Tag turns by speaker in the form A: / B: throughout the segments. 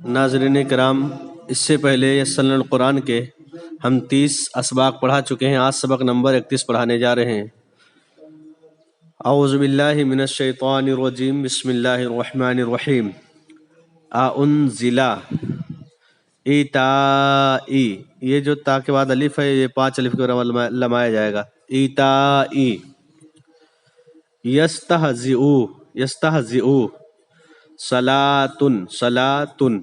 A: ناظرین کرام، اس سے پہلے یسرنا القرآن کے ہم 30 اسباق پڑھا چکے ہیں۔ آج سبق نمبر 31 پڑھانے جا رہے ہیں۔ اعوذ باللہ من الشیطان الرجیم، بسم اللہ الرحمن الرحیم۔ انزل ایتائی، یہ جو تا کے بعد الف ہے یہ 5 الف کے برابر لمایا جائے گا۔ ایتائی، یستہزئو، یستہزئو، صلاتن، صلاتن،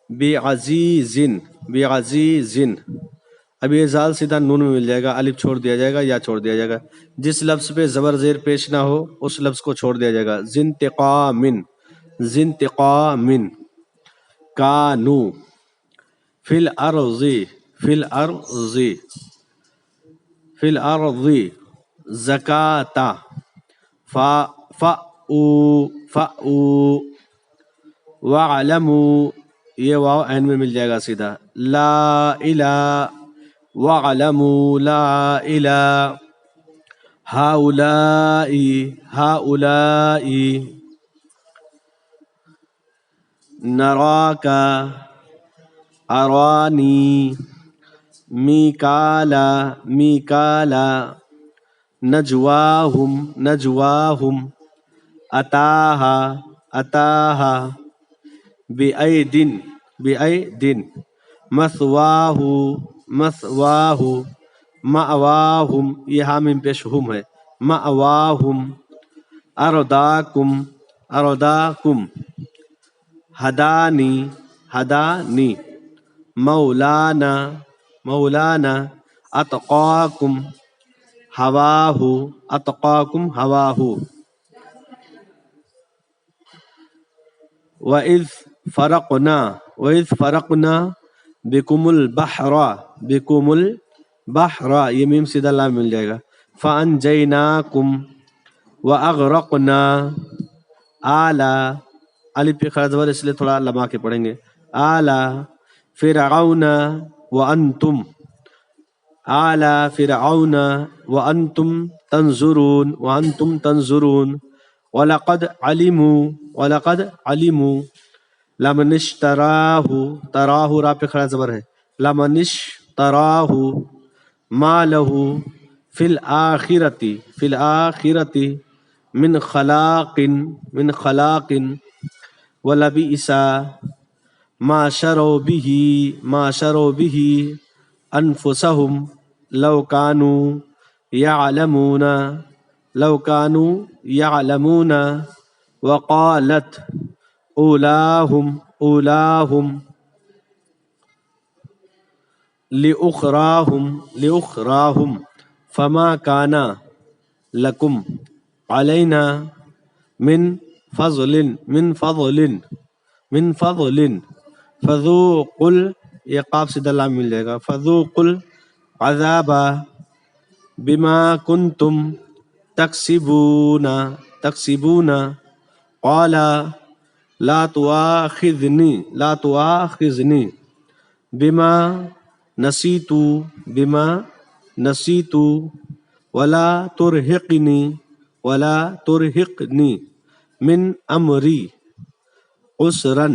A: بعزیزن، بعزیزن۔ اب یہ زال سیدھا نون میں مل جائے گا، الف چھوڑ دیا جائے گا یا چھوڑ دیا جائے گا۔ جس لفظ پہ زبر زیر پیش نہ ہو اس لفظ کو چھوڑ دیا جائے گا۔ ذنتقامن، ذنتقامن، کانو، فی الارض، فی الارض، فی الارض، زکاتا، فأو، فأو، وَعْلَمُوا، یہ واو عین میں مل جائے گا سیدھا۔ لا الہ، وَعْلَمُوا لا الہ، ہؤلائی، ہؤلائی، نراکا، ارانی، میکالا، میکالا، نجواہم، نجواہم، اتاہا، اتاہا، بِأَيْدٍ، بِأَيْدٍ، مثواہ، مثواہ، مأواہم، یہ حامیم پیش ہم ہے، مأواہم، ارداکم، ارداکم، ہدانی، ہدانی، مولانا، مولانا، اتقاکم، ہواہ، اتقاکم، ہواہ۔ وَإِذْ فَرَقْنَا، وَإِذْ فَرَقْنَا بِكُمُ الْبَحْرَ، بِكُمُ الْبَحْرَ، یہ میم سیدھا لام مل جائے گا۔ فَأَنْجَيْنَاكُمْ وَأَغْرَقْنَا آلَ، الف پہ خڑا زبر اس لیے تھوڑا لما کے پڑھیں گے، آلَ فِرْعَوْنَ وَأَنْتُمْ، آلَ فِرْعَوْنَ وَأَنْتُمْ تَنْظُرُونَ، وَأَنْتُمْ تَنْظُرُونَ۔ وَلَقَدْ عَلِمُوا، وَلَقَدْ عَلِمُوا، لَمَنِ اشْتَرَاهُ، تراہ را پہ کھڑا زبر ہے، لَمَنِ اشْتَرَاهُ مَا لَهُ فِي الْآخِرَةِ، فِي الْآخِرَةِ مِنْ خَلَاقٍ، مِنْ خَلَاقٍ، وَلَبِئْسَ مَا شَرَوْا بِهِ، مَا شَرَوْا بِهِ أَنفُسَهُمْ لَوْ كَانُوا يَعْلَمُونَ، لَوْ كَانُوا يَعْلَمُونَ۔ وَقَالَتْ أُولَاهُمْ، أُولَاهُمْ لِأُخْرَاهُمْ، لِأُخْرَاهُمْ فَمَا كَانَ لَكُمْ عَلَيْنَا مِنْ فَضْلٍ، مِنْ فَضْلٍ، مِنْ فَضْلٍ فَذُوقُوا، یہ قاف سے لام مل جائے گا، فَذُوقُوا الْعَذَابَ بِمَا كُنْتُمْ تَكْسِبُونَ، تَكْسِبُونَ۔ قَالَ لَا تُؤَاخِذْنِي، لَا تُؤَاخِذْنِي بِمَا نَسِيتُ، بِمَا نَسِيتُ، وَلَا تُرْهِقْنِي، وَلَا تُرْهِقْنِي مِنْ أَمْرِي عُسْرًا،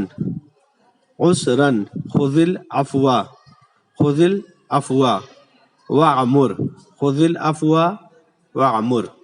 A: عُسْرًا، خُذِ الْعَفْوَ، خُذِ الْعَفْوَ وَأْمُرْ، خُذِ الْعَفْوَ وَأْمُرْ۔